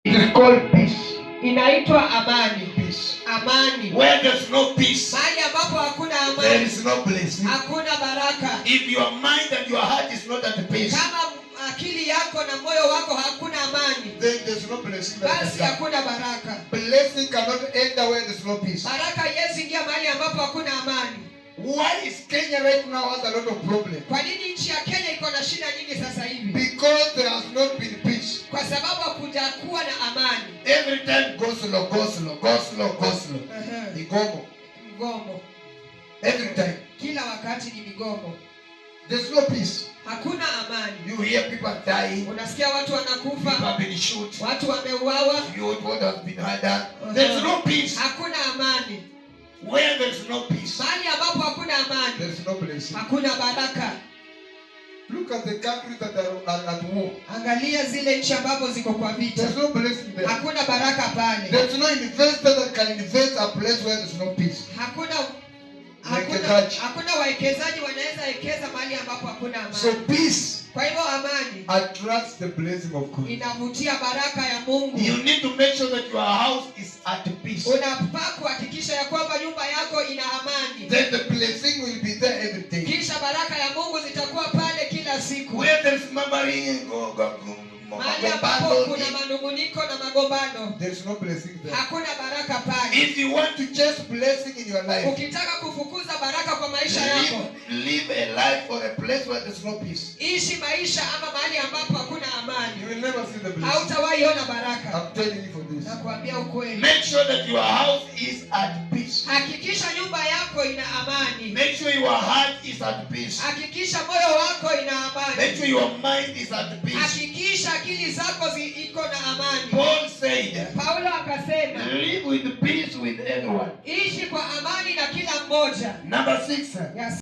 It is called peace. Inaitwa amani. Peace. Amani. Where there's no peace, Mahali ambapo hakuna there amani, is no blessing. hakuna baraka. If your mind and your heart is not at peace, Kama akili yako na moyo wako hakuna amani, then there's no blessing. basi hakuna baraka. Blessing cannot enter where there's no peace. Baraka haiwezi ingia mahali ambapo hakuna amani. Why is Kenya right now has a lot of problems? Kwa nini nchi ya Kenya iko na shida nyingi sasa hivi? Because there has not been peace. Kwa sababu hakujakuwa na amani. Every time go slow, go slow, go slow, go slow. Migomo. Mgomo. Every time. Kila wakati ni migomo. There's no peace. Hakuna amani. You hear people dying. Unasikia watu wanakufa. People have been shot. Watu wameuawa. What has been had. There's no peace. Hakuna amani. Where there's no peace, mahali ambapo hakuna amani, there's no blessing. hakuna baraka. Look at the countries that are at war. Angalia zile nchi ambapo ziko kwa vita. There's no blessing there. Hakuna baraka pale. There's no investor that can invest a place where there's no peace. Hakuna wawekezaji wanaweza wekeza mahali ambapo hakuna amani. So peace, kwa hivyo amani, attracts the blessing of God. inavutia baraka ya Mungu. You need to make sure that your house is at peace. Unafaa kuhakikisha ya kwamba nyumba yako ina amani. Then the blessing will be there every day. Kisha baraka ya Mungu zitakuwa pale kila siku. Where there's murmuring, mahali ambapo kuna manunguniko na magombano, there's no blessing there. Hakuna baraka pale. If you want to chase blessing in your life, ukitaka kufukuza baraka kwa maisha yako, live a life or a place where there's no peace. Ishi maisha ama mahali ambapo hakuna amani. You will never see the blessing. Hautawahi ona baraka. I'm telling you for this. Nakuambia ukweli. Make sure that your house is at peace. Hakikisha nyumba yako ina amani. Make sure your heart is at peace. Hakikisha moyo wako ina amani. Make sure your mind is at peace. Hakikisha akili zako iko na amani. Paul said, Paulo akasema, live with peace with everyone. Ishi kwa amani na kila mmoja. Number 6. Yes.